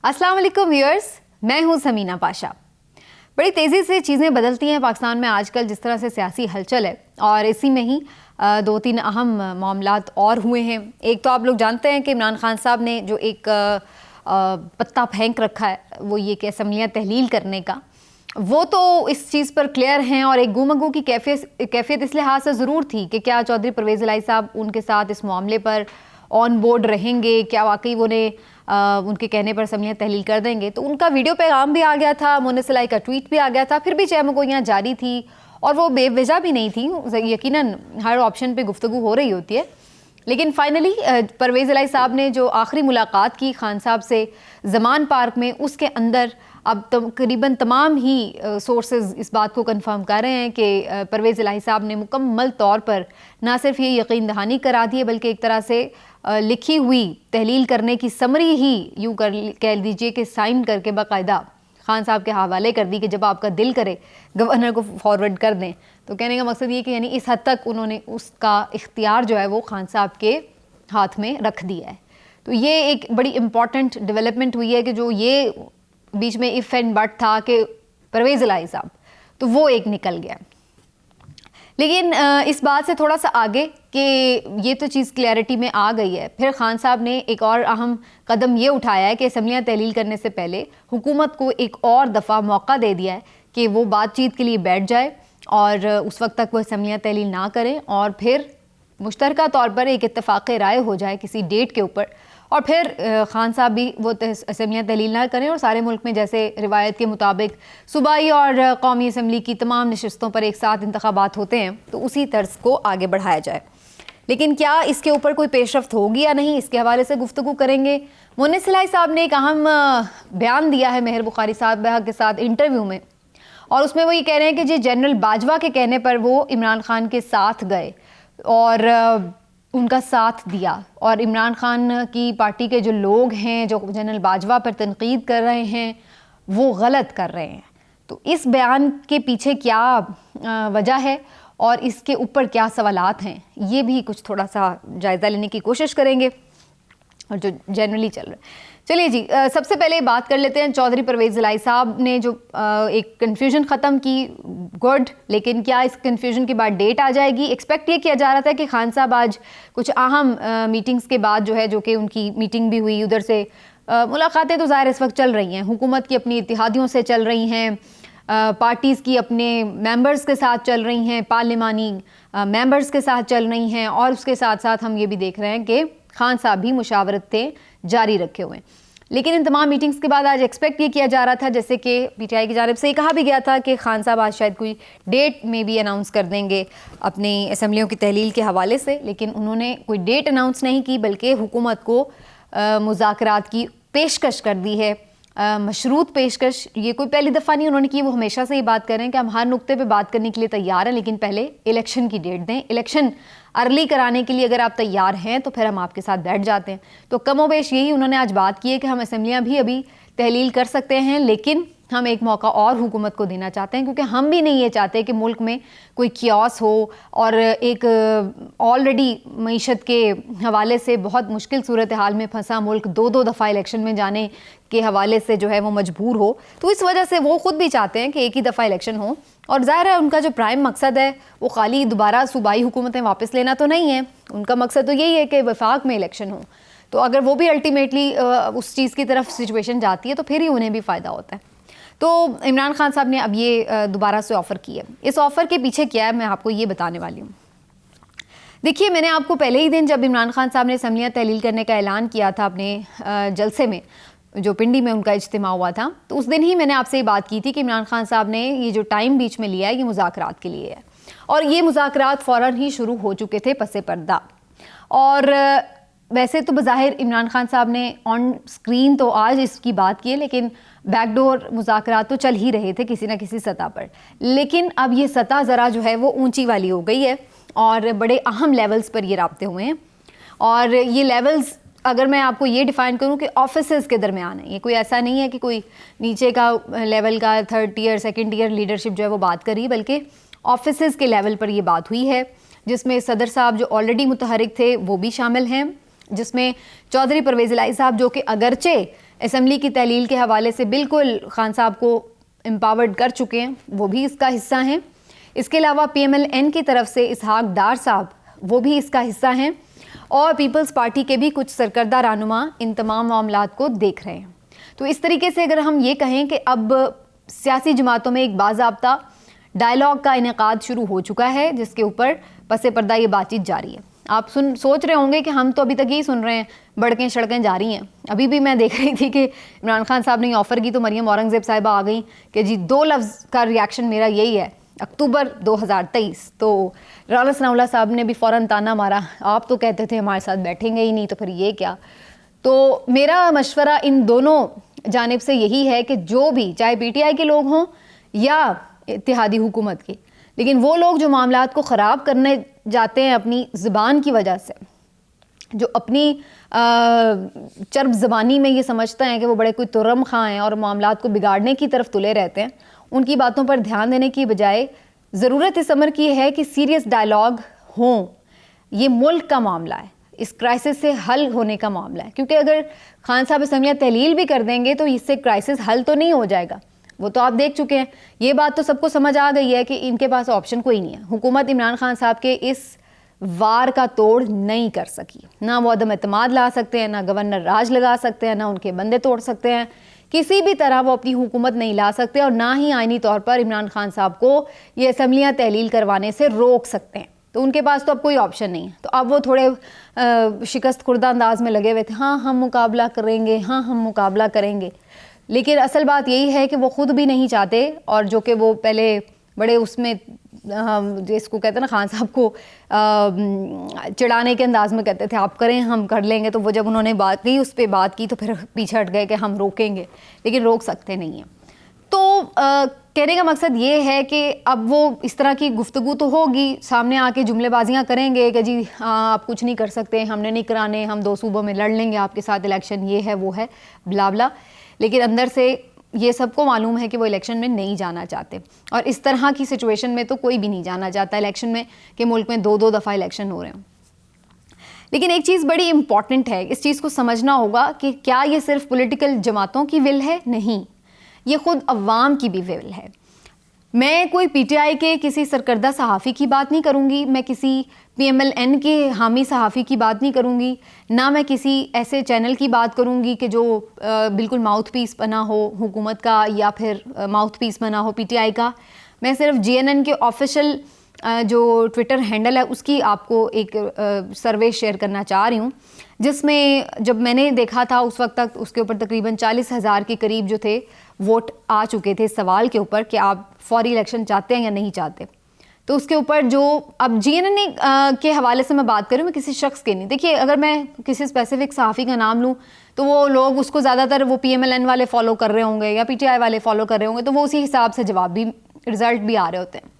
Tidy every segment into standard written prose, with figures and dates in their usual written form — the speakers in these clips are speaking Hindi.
अस्सलाम वालेकुम व्यूअर्स, मैं हूं समीना पाशा। बड़ी तेज़ी से चीज़ें बदलती हैं पाकिस्तान में आजकल, जिस तरह से सियासी हलचल है, और इसी में ही दो तीन अहम मामलात और हुए हैं। एक तो आप लोग जानते हैं कि इमरान खान साहब ने जो एक पत्ता फेंक रखा है, वो ये कि असम्बलियाँ तहलील करने का, वो तो इस चीज़ पर क्लियर हैं। और एक गुमगू की कैफियत इस लिहाज से ज़रूर थी कि क्या चौधरी परवेज़ इलाही साहब उनके साथ इस मामले पर ऑन बोर्ड रहेंगे, क्या वाकई वो उनके कहने पर असम्बलियाँ तहलील कर देंगे। तो उनका वीडियो पैगाम भी आ गया था, मोनिस इलाही का ट्वीट भी आ गया था, फिर भी चहमगोइयाँ जारी थी और वो बेवजह भी नहीं थी। यकीनन हर ऑप्शन पे गुफ्तगू हो रही होती है, लेकिन फाइनली परवेज़ इलाही साहब ने जो आखिरी मुलाकात की खान साहब से ज़मान पार्क में, उसके अंदर अब तकरीबन तमाम ही सोर्सेज इस बात को कंफर्म कर रहे हैं कि परवेज़ इलाही साहब ने मुकम्मल तौर पर ना सिर्फ ये यकीन दहानी करा दी है, बल्कि एक तरह से लिखी हुई तहलील करने की समरी ही यूँ कह दीजिए कि साइन करके बाकायदा खान साहब के हवाले कर दी कि जब आपका दिल करे गवर्नर को फॉरवर्ड कर दें। तो कहने का मकसद ये कि यानी इस हद तक उन्होंने उसका इख्तियार जो है वो खान साहब के हाथ में रख दिया है। तो ये एक बड़ी इम्पॉर्टेंट डेवलपमेंट हुई है कि जो ये बीच में इफ़ एंड बट था कि परवेज़ इलाही साहब, तो वो एक निकल गया। लेकिन इस बात से थोड़ा सा आगे कि ये तो चीज़ क्लैरिटी में आ गई है, फिर खान साहब ने एक और अहम कदम ये उठाया है कि असम्बलियाँ तहलील करने से पहले हुकूमत को एक और दफ़ा मौका दे दिया है कि वो बातचीत के लिए बैठ जाए और उस वक्त तक वो असम्बलियाँ तहलील ना करें, और फिर मुश्तरका तौर पर एक इत्तफ़ाक़ राय हो जाए किसी डेट के ऊपर, और फिर खान साहब भी वो असम्बलियाँ तहलील ना करें और सारे मुल्क में जैसे रिवायत के मुताबिक सूबाई और कौमी असम्बली की तमाम नशस्तों पर एक साथ इंतखाबात होते हैं, तो उसी तर्ज को आगे बढ़ाया जाए। लेकिन क्या इसके ऊपर कोई पेशरफ्त होगी या नहीं, इसके हवाले से गुफ्तगू करेंगे। मोनिस इलाही साहब ने एक अहम बयान दिया है मेहर बुखारी साहब के साथ इंटरव्यू में, और उसमें वो ये कह रहे हैं कि जी जनरल बाजवा के कहने पर वो इमरान खान के साथ गए और उनका साथ दिया, और इमरान खान की पार्टी के जो लोग हैं जो जनरल बाजवा पर तनकीद कर रहे हैं वो गलत कर रहे हैं। तो इस बयान के पीछे क्या वजह है और इसके ऊपर क्या सवालात हैं, ये भी कुछ थोड़ा सा जायज़ा लेने की कोशिश करेंगे, और जो जनरली चल रहा है। चलिए जी, सबसे पहले बात कर लेते हैं चौधरी परवेज़ इलाही साहब ने जो एक कन्फ्यूजन ख़त्म की, गुड। लेकिन क्या इस कन्फ्यूजन के बाद डेट आ जाएगी? एक्सपेक्ट ये किया जा रहा था कि खान साहब आज कुछ अहम मीटिंग्स के बाद जो है, जो कि उनकी मीटिंग भी हुई, उधर से मुलाकातें तो ज़ाहिर इस वक्त चल रही हैं, हुकूमत की अपनी इत्तेहादियों से चल रही हैं, पार्टीज़ की अपने मेंबर्स के साथ चल रही हैं, पार्लिमानी मेंबर्स के साथ चल रही हैं, और उसके साथ साथ हम ये भी देख रहे हैं कि खान साहब भी मुशावरतें जारी रखे हुए हैं। लेकिन इन तमाम मीटिंग्स के बाद आज एक्सपेक्ट ये किया जा रहा था, जैसे कि पीटीआई की जानिब से ये कहा भी गया था कि खान साहब आज शायद कोई डेट में भी अनाउंस कर देंगे अपनी असम्बलियों की तहलील के हवाले से, लेकिन उन्होंने कोई डेट अनाउंस नहीं की, बल्कि हुकूमत को मुज़ाकरात की पेशकश कर दी है, मशरूत पेशकश। ये कोई पहली दफ़ा नहीं उन्होंने की, वो हमेशा से ये बात कर रहे हैं कि हम हर नुक्ते पे बात करने के लिए तैयार हैं, लेकिन पहले इलेक्शन की डेट दें। इलेक्शन अर्ली कराने के लिए अगर आप तैयार हैं तो फिर हम आपके साथ बैठ जाते हैं। तो कमोबेश यही उन्होंने आज बात की है कि हम असम्बलियाँ भी अभी तहलील कर सकते हैं, लेकिन हम एक मौका और हुकूमत को देना चाहते हैं, क्योंकि हम भी नहीं ये चाहते कि मुल्क में कोई कियास हो और एक ऑलरेडी मईशत के हवाले से बहुत मुश्किल सूरत हाल में फंसा मुल्क दो दफ़ा इलेक्शन में जाने के हवाले से जो है वो मजबूर हो। तो इस वजह से वो ख़ुद भी चाहते हैं कि एक ही दफ़ा इलेक्शन हो, और ज़ाहिर है उनका जो प्राइम मकसद है वो खाली दोबारा सूबाई हुकूमतें वापस लेना तो नहीं है, उनका मकसद तो यही है कि वफाक में इलेक्शन हो। तो अगर वो भी अल्टीमेटली उस चीज़ की तरफ सिचुएशन जाती है तो फिर ही उन्हें भी फ़ायदा होता है। तो इमरान खान साहब ने अब ये दोबारा से ऑफ़र की है। इस ऑफ़र के पीछे क्या है, मैं आपको ये बताने वाली हूँ। देखिए, मैंने आपको पहले ही दिन जब इमरान खान साहब ने असम्बलियाँ तहलील करने का ऐलान किया था अपने जलसे में, जो पिंडी में उनका इज्तिमा हुआ था, तो उस दिन ही मैंने आपसे ये बात की थी कि इमरान खान साहब ने ये जो टाइम बीच में लिया है ये मुज़ाकरात के लिए है, और ये मुज़ाकरात फ़ौरन ही शुरू हो चुके थे पसे पर्दा। और वैसे तो बज़ाहिर इमरान खान साहब ने ऑन स्क्रीन तो आज इसकी बात की है, लेकिन बैकडोर मुज़ाकरात तो चल ही रहे थे किसी न किसी सतह पर। लेकिन अब ये सतह ज़रा जो है वो ऊंची वाली हो गई है, और बड़े अहम लेवल्स पर ये राब्ते हुए हैं। और ये लेवल्स अगर मैं आपको ये डिफ़ाइन करूँ कि ऑफिसेज़ के दरमियान है, ये कोई ऐसा नहीं है कि कोई नीचे का लेवल का third year second year leadership जो है वो बात करी, बल्कि ऑफिसेज़ के लेवल पर ये बात हुई है, जिसमें सदर साहब जो ऑलरेडी मुतहरिक थे वो भी शामिल हैं, जिसमें चौधरी परवेज़ इलाही साहब जो कि अगरचे असम्बली की तहलील के हवाले से बिल्कुल खान साहब को एम्पावर्ड कर चुके हैं, वो भी इसका हिस्सा हैं। इसके अलावा PMLN की तरफ से इसहाक डार साहब वो भी इसका हिस्सा हैं, और पीपल्स पार्टी के भी कुछ सरकर्दा रहनुमा इन तमाम मामलात को देख रहे हैं। तो इस तरीके से अगर हम ये कहें कि अब सियासी जमातों में एक बाज़ाब्ता डायलॉग का इनेकाद शुरू हो चुका है, जिसके ऊपर पसे पर्दा ये बातचीत जारी है। आप सोच रहे होंगे कि हम तो अभी तक यही सुन रहे हैं, बड़कें सड़कें जारी हैं। अभी भी मैं देख रही थी कि इमरान खान साहब ने ऑफ़र की तो मरियम औरंगज़ेब साहिबा आ गई कि जी 2 लफ्ज़ का रिएक्शन मेरा यही है, अक्टूबर 2023। तो राना सनाउल्लाह साहब ने भी फ़ौरन ताना मारा, आप तो कहते थे हमारे साथ बैठेंगे ही नहीं, तो फिर ये क्या। तो मेरा मशवरा इन दोनों जानिब से यही है कि जो भी, चाहे PTI के लोग हों या इत्तेहादी हुकूमत की, लेकिन वो लोग जो मामलात को ख़राब करने जाते हैं अपनी ज़बान की वजह से, जो अपनी चर्ब ज़बानी में ये समझते हैं कि वो बड़े कोई तुर्रम खां हैं और मामलात को बिगाड़ने की तरफ तुले रहते हैं, उनकी बातों पर ध्यान देने की बजाय ज़रूरत इस अमर की है कि सीरियस डायलॉग हों। ये मुल्क का मामला है, इस क्राइसिस से हल होने का मामला है, क्योंकि अगर खान साहब असम्बलियाँ तहलील भी कर देंगे तो इससे क्राइसिस हल तो नहीं हो जाएगा। वो तो आप देख चुके हैं, ये बात तो सबको समझ आ गई है कि इनके पास ऑप्शन कोई नहीं है। हुकूमत इमरान खान साहब के इस वार का तोड़ नहीं कर सकी, ना वो अदम एतमाद ला सकते हैं, ना गवर्नर राज लगा सकते हैं, ना उनके बंदे तोड़ सकते हैं, किसी भी तरह वो अपनी हुकूमत नहीं ला सकते, और ना ही आईनी तौर पर इमरान खान साहब को ये असम्बलियाँ तहलील करवाने से रोक सकते हैं। तो उनके पास तो अब कोई ऑप्शन नहीं है। तो अब वो थोड़े शिकस्त खुर्दा अंदाज में लगे हुए थे, हाँ हम मुकाबला करेंगे, हाँ हम मुकाबला करेंगे, लेकिन असल बात यही है कि वो ख़ुद भी नहीं चाहते, और जो कि वो पहले बड़े उसमें जिसको कहते हैं ना, खान साहब को चिढ़ाने के अंदाज में कहते थे आप करें हम कर लेंगे, तो वो जब उन्होंने बात की, उस पर बात की, तो फिर पीछे हट गए कि हम रोकेंगे, लेकिन रोक सकते नहीं हैं। तो कहने का मकसद ये है कि अब वो इस तरह की गुफ्तगू तो होगी, सामने आके जुमलेबाजियाँ करेंगे कि जी आप कुछ नहीं कर सकते, हमने नहीं कराने, हम 2 सूबों में लड़ लेंगे आपके साथ इलेक्शन, ये है वो है ब्ला ब्ला, लेकिन अंदर से ये सबको मालूम है कि वो इलेक्शन में नहीं जाना चाहते। और इस तरह की सिचुएशन में तो कोई भी नहीं जाना चाहता इलेक्शन में कि मुल्क में 2-2 दफ़ा इलेक्शन हो रहे हों। लेकिन एक चीज़ बड़ी इंपॉर्टेंट है, इस चीज़ को समझना होगा कि क्या ये सिर्फ पॉलिटिकल जमातों की विल है? नहीं, ये ख़ुद अवाम की भी विल है। मैं कोई PTI के किसी सरकर्दा सहाफ़ी की बात नहीं करूँगी, मैं किसी PMLN के हामी सहाफ़ी की बात नहीं करूँगी, ना मैं किसी ऐसे चैनल की बात करूँगी कि जो बिल्कुल माउथ पीस बना हो हुकूमत का, या फिर माउथ पीस बना हो PTI का। मैं सिर्फ GNN के ऑफिशियल जो ट्विटर हैंडल है उसकी आपको एक सर्वे शेयर करना चाह रही हूँ, जिसमें जब मैंने देखा था उस वक्त तक उसके ऊपर तकरीबन 40,000 के करीब जो थे वोट आ चुके थे सवाल के ऊपर कि आप फौरी इलेक्शन चाहते हैं या नहीं चाहते। तो उसके ऊपर जो अब GNN के हवाले से मैं बात करूँ, मैं किसी शख्स के नहीं, देखिए अगर मैं किसी स्पेसिफिक सहाफ़ी का नाम लूँ तो वो लोग उसको ज़्यादातर वो PMLN वाले फॉलो कर रहे होंगे या PTI वाले फॉलो कर रहे होंगे, तो वो उसी हिसाब से जवाब भी, रिज़ल्ट भी आ रहे होते हैं।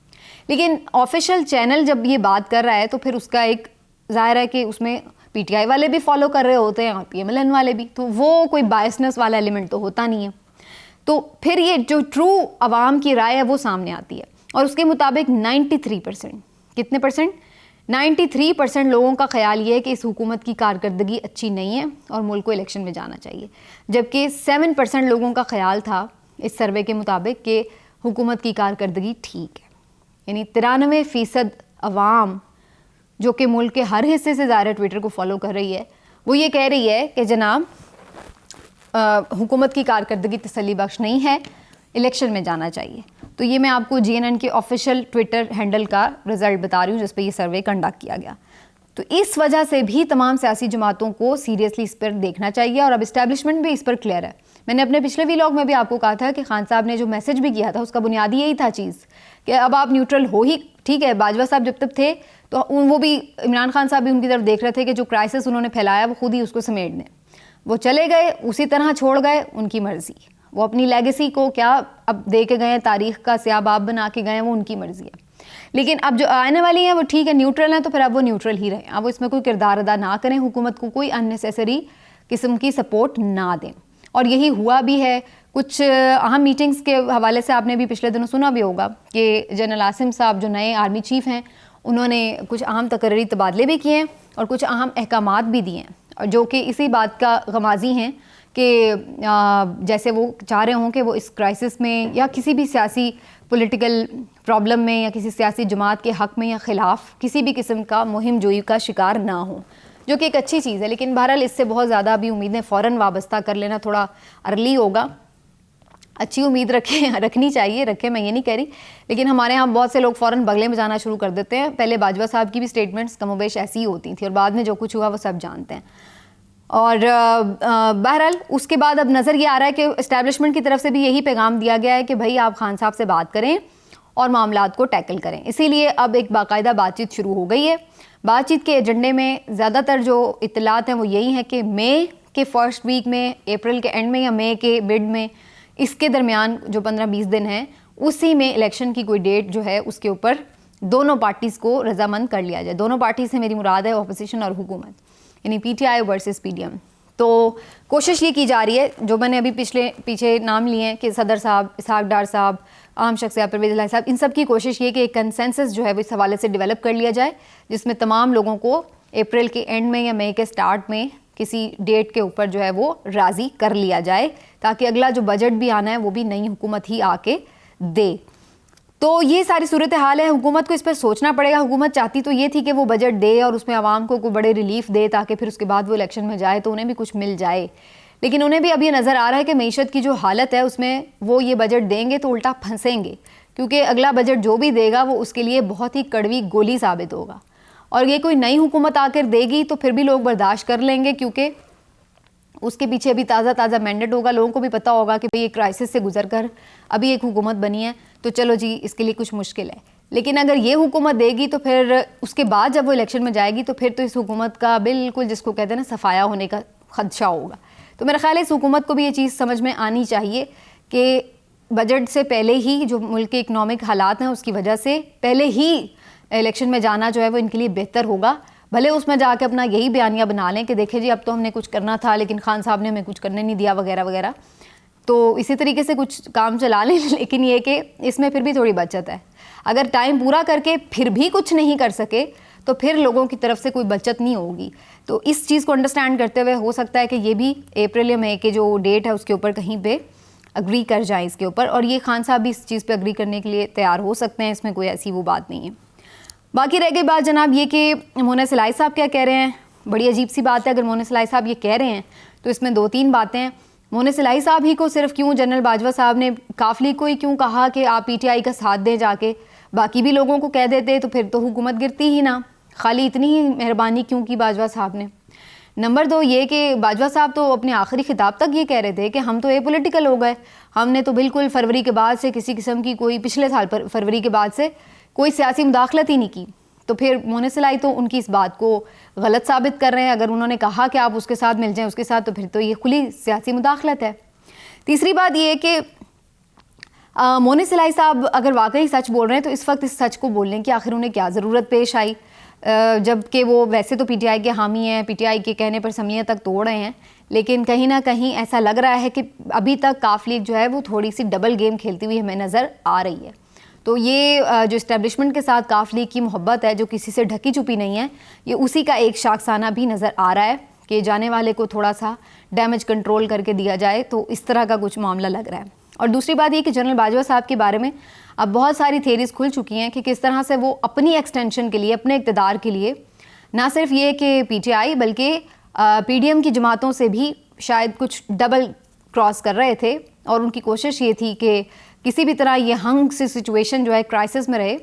लेकिन ऑफिशियल चैनल जब ये बात कर रहा है तो फिर उसका एक ज़ाहिर है कि उसमें PTI वाले भी फॉलो कर रहे होते हैं और PMLN वाले भी, तो वो कोई बायसनेस वाला एलिमेंट तो होता नहीं है। तो फिर ये जो ट्रू आवाम की राय है वो सामने आती है, और उसके मुताबिक 93%, कितने परसेंट? 93% लोगों का ख्याल ये है कि इस हुकूमत की कारकर्दगी अच्छी नहीं है और मुल्क को इलेक्शन में जाना चाहिए, जबकि 7% लोगों का ख्याल था इस सर्वे के मुताबिक कि हुकूमत की कारकर्दगी ठीक है। यानी 93% अवाम जो कि मुल्क के हर हिस्से से ज़्यादा ट्विटर को फॉलो कर रही है, वो ये कह रही है कि जनाब हुकूमत की कारकर्दगी तसल्ली बख्श नहीं है, इलेक्शन में जाना चाहिए। तो ये मैं आपको GNN के ऑफिशियल ट्विटर हैंडल का रिज़ल्ट बता रही हूँ जिस पे ये सर्वे कंडक्ट किया गया। तो इस वजह से भी तमाम सियासी जमातों को सीरियसली इस पर देखना चाहिए, और अब इस्टेब्लिशमेंट भी इस पर क्लियर है। मैंने अपने पिछले व्लॉग में भी आपको कहा था कि खान साहब ने जो मैसेज भी किया था उसका बुनियादी यही था चीज़ कि अब आप न्यूट्रल हो ही, ठीक है। बाजवा साहब जब तक थे तो वो भी, इमरान खान साहब भी उनकी तरफ देख रहे थे कि जो क्राइसिस उन्होंने फैलाया वो खुद ही उसको समेट दें। वो चले गए, उसी तरह छोड़ गए, उनकी मर्ज़ी। वो अपनी लेगेसी को क्या अब दे के गए, तारीख़ का स्याबाब बना के गए, वो उनकी मर्ज़ी है। लेकिन अब जो आने वाली हैं वो ठीक है, न्यूट्रल हैं, तो फिर अब वो न्यूट्रल ही रहें, अब इसमें कोई किरदार अदा ना करें, हुकूमत को कोई अननेसेसरी किस्म की सपोर्ट ना दें। और यही हुआ भी है। कुछ अहम मीटिंग्स के हवाले से आपने भी पिछले दिनों सुना भी होगा कि जनरल आसिम साहब जो नए आर्मी चीफ़ हैं, उन्होंने कुछ अहम तकर्री तबादले भी किए हैं और कुछ अहम अहकामात भी दिए हैं, और जो कि इसी बात का गमाजी हैं कि जैसे वो चाह रहे हों कि वो इस क्राइसिस में या किसी भी सियासी पॉलिटिकल प्रॉब्लम में या किसी सियासी जमात के हक़ में या ख़िलाफ़ किसी भी किस्म का मुहिम जोई का शिकार ना हो, जो कि एक अच्छी चीज़ है। लेकिन बहरहाल इससे बहुत ज़्यादा भी उम्मीदें फ़ौरन वाबस्ता कर लेना थोड़ा अर्ली होगा। अच्छी उम्मीद रखनी चाहिए, रखें, मैं ये नहीं कह रही, लेकिन हमारे यहाँ बहुत से लोग फ़ौरन बगले में जाना शुरू कर देते हैं। पहले बाजवा साहब की भी स्टेटमेंट्स कमोबेश ऐसी ही होती थी और बाद में जो कुछ हुआ वो सब जानते हैं। और बहरहाल उसके बाद अब नज़र ये आ रहा है कि इस्टेब्लिशमेंट की तरफ से भी यही पैगाम दिया गया है कि भाई आप खान साहब से बात करें और मामलात को टैकल करें। इसीलिए अब एक बाकायदा बातचीत शुरू हो गई है। बातचीत के एजेंडे में ज़्यादातर जो इत्तलात हैं वो यही है कि मई के फर्स्ट वीक में, अप्रैल के एंड में या मई के मिड में, इसके दरमियान जो 15-20 दिन हैं उसी में इलेक्शन की कोई डेट जो है उसके ऊपर दोनों पार्टीज़ को रजामंद कर लिया जाए। दोनों पार्टी से मेरी मुराद है अपोजिशन और हुकूमत, यानी PTI वर्सेस PDM। तो कोशिश ये की जा रही है, जो मैंने अभी पीछे नाम लिए हैं कि सदर साहब, इसहाक डार साहब, आम शख्सियत परवेज़ इलाही साहब, इन सब की कोशिश ये कि एक कंसेंसस जो है वो इस हवाले से डेवलप कर लिया जाए जिसमें तमाम लोगों को अप्रैल के एंड में या मई के स्टार्ट में किसी डेट के ऊपर जो है वो राज़ी कर लिया जाए, ताकि अगला जो बजट भी आना है वो भी नई हुकूमत ही आके दे। तो ये सारी सूरत हाल है। हुकूमत को इस पर सोचना पड़ेगा। हुकूमत चाहती तो ये थी कि वो बजट दे और उसमें आवाम को कोई बड़े रिलीफ दे ताकि फिर उसके बाद वो इलेक्शन में जाए तो उन्हें भी कुछ मिल जाए, लेकिन उन्हें भी अब ये नज़र आ रहा है कि मईशत की जो हालत है उसमें वो ये बजट देंगे तो उल्टा फंसेंगे, क्योंकि अगला बजट जो भी देगा वो उसके लिए बहुत ही कड़वी गोली साबित होगा। और ये कोई नई हुकूमत आकर देगी तो फिर भी लोग बर्दाश्त कर लेंगे, क्योंकि उसके पीछे अभी ताज़ा मैंडेट होगा। लोगों को भी पता होगा कि भाई ये क्राइसिस से गुजर कर अभी एक हुकूमत बनी है, तो चलो जी इसके लिए कुछ मुश्किल है। लेकिन अगर ये हुकूमत देगी तो फिर उसके बाद जब वो इलेक्शन में जाएगी तो फिर तो इस हुकूमत का बिल्कुल, जिसको कहते हैं ना, सफाया होने का खदशा होगा। तो मेरा ख्याल है इस हुकूमत को भी ये चीज़ समझ में आनी चाहिए कि बजट से पहले ही जो मुल्क के इकनॉमिक हालात हैं उसकी वजह से पहले ही इलेक्शन में जाना जो है वो इनके लिए बेहतर होगा। भले उसमें जाके अपना यही बयानिया बना लें कि देखिए जी अब तो हमने कुछ करना था लेकिन खान साहब ने हमें कुछ करने नहीं दिया वगैरह वगैरह, तो इसी तरीके से कुछ काम चला लें। लेकिन ये कि इसमें फिर भी थोड़ी बचत है। अगर टाइम पूरा करके फिर भी कुछ नहीं कर सके तो फिर लोगों की तरफ से कोई बचत नहीं होगी। तो इस चीज़ को अंडरस्टैंड करते हुए हो सकता है कि ये भी अप्रैल या मई के जो डेट है उसके ऊपर कहीं पे अग्री कर जाएं इसके ऊपर, और ये खान साहब भी इस चीज़ पे अग्री करने के लिए तैयार हो सकते हैं। इसमें कोई ऐसी वो बात नहीं है। बाकी रह गई बात जनाब ये कि मोहन सलाई साहब क्या कह रहे हैं। बड़ी अजीब सी बात है। अगर मोहन सलाई साहब ये कह रहे हैं तो इसमें 2-3 बातें हैं। मोहन सलाई साहब ही को सिर्फ क्यों, जनरल बाजवा साहब ने काफली को ही क्यों कहा कि आप PTI का साथ दें, जाके बाकी भी लोगों को कह देते तो फिर तो हुकूमत गिरती ही ना। खाली इतनी ही मेहरबानी क्यों की बाजवा साहब ने। नंबर 2 ये कि बाजवा साहब तो अपने आखिरी खिताब तक ये कह रहे थे कि हम तो एपॉलिटिकल हो गए, हमने तो बिल्कुल फरवरी के बाद से किसी किस्म की कोई, पिछले साल पर फरवरी के बाद से कोई सियासी मुदाखलत ही नहीं की। तो फिर मोहन सलाई तो उनकी इस बात को गलत साबित कर रहे हैं। अगर उन्होंने कहा कि आप उसके साथ मिल जाएं उसके साथ, तो फिर तो ये खुली सियासी मुदाखलत है। तीसरी बात ये है कि मोहन सलाई साहब अगर वाकई सच बोल रहे हैं तो इस वक्त इस सच को बोलने की आखिर उन्हें क्या ज़रूरत पेश आई, जबकि वो वैसे तो PTI के हामी हैं, PTI के कहने पर समनिया तक तोड़ रहे हैं, लेकिन कहीं ना कहीं ऐसा लग रहा है कि अभी तक काफ लीग जो है वो थोड़ी सी डबल गेम खेलती हुई हमें नज़र आ रही है। तो ये जो इस्टेब्लिशमेंट के साथ काफ लीग की मोहब्बत है जो किसी से ढकी छुपी नहीं है, ये उसी का एक शाखसाना भी नज़र आ रहा है कि जाने वाले को थोड़ा सा डैमेज कंट्रोल करके दिया जाए, तो इस तरह का कुछ मामला लग रहा है। और दूसरी बात ये कि जनरल बाजवा साहब के बारे में अब बहुत सारी थेरीज खुल चुकी हैं कि किस तरह से वो अपनी एक्सटेंशन के लिए, अपने इक़्तिदार के लिए, ना सिर्फ ये कि PTI बल्कि PDM की जमातों से भी शायद कुछ डबल क्रॉस कर रहे थे, और उनकी कोशिश ये थी कि किसी भी तरह ये हंग सी सिचुएशन जो है क्राइसिस में रहे,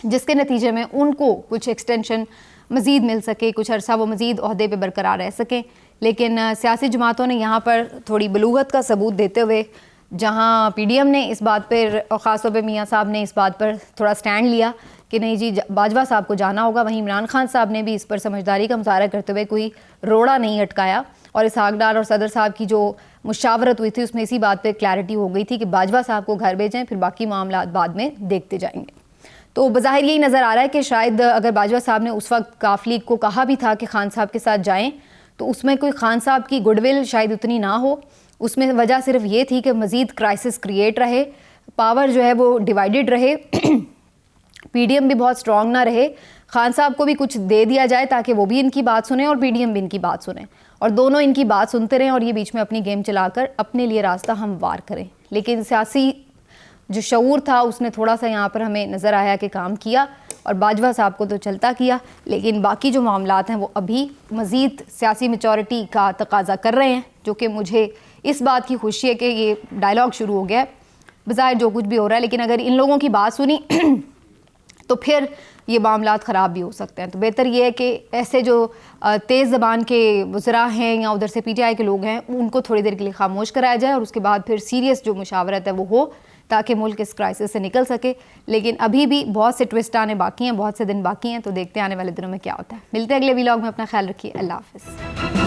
जिसके नतीजे में उनको कुछ एक्सटेंशन मज़ीद मिल सके, कुछ अरसा वो मज़ीद ओहदे पे बरकरार रह सकें। लेकिन सियासी जमातों ने यहाँ पर थोड़ी बलूगत का सबूत देते हुए, जहाँ PDM ने इस बात पर और ख़ास तौर पे मियाँ साहब ने इस बात पर थोड़ा स्टैंड लिया कि नहीं जी बाजवा साहब को जाना होगा, वहीं इमरान खान साहब ने भी इस पर समझदारी का मुजाहरा करते हुए कोई रोड़ा नहीं अटकाया। और इसहाक डार और सदर साहब की जो मुशावरत हुई थी उसमें इसी बात पे क्लैरिटी हो गई थी कि बाजवा साहब को घर भेजें, फिर बाकी मामला बाद में देखते जाएंगे। तो बज़ाहिर यही नज़र आ रहा है कि शायद अगर बाजवा साहब ने उस वक्त काफ लीग को कहा भी था कि खान साहब के साथ जाएं, तो उसमें कोई खान साहब की गुडविल शायद उतनी ना हो। उसमें वजह सिर्फ ये थी कि मज़ीद क्राइसिस क्रिएट रहे, पावर जो है वो डिवाइडेड रहे, पीडीएम भी बहुत स्ट्रांग ना रहे, खान साहब को भी कुछ दे दिया जाए ताकि वो भी इनकी बात सुने और पीडीएम भी इनकी बात सुने, और दोनों इनकी बात सुनते रहें और ये बीच में अपनी गेम चलाकर अपने लिए रास्ता हमवार करें। लेकिन सियासी जो शऊर था उसने थोड़ा सा यहाँ पर हमें नज़र आया कि काम किया, और बाजवा साहब को तो चलता किया, लेकिन बाकी जो मामलात हैं वो अभी मज़ीद सियासी मैच्योरिटी का तकाजा कर रहे हैं, जो कि मुझे इस बात की खुशी है कि ये डायलॉग शुरू हो गया है। बज़ाहिर जो कुछ भी हो रहा है, लेकिन अगर इन लोगों की बात सुनी तो फिर ये मामलात ख़राब भी हो सकते हैं। तो बेहतर ये है कि ऐसे जो तेज़ ज़बान के वज़रा हैं या उधर से पीटीआई के लोग हैं उनको थोड़ी देर के लिए खामोश कराया जाए और उसके बाद फिर सीरियस जो मुशावरत है वो हो, ताकि मुल्क इस क्राइसिस से निकल सके। लेकिन अभी भी बहुत से ट्विस्ट आने बाकी हैं, बहुत से दिन बाकी हैं, तो देखते हैं आने वाले दिनों में क्या होता है। मिलते हैं अगले व्लॉग में, अपना ख्याल रखिए, अल्लाह हाफ़िज़।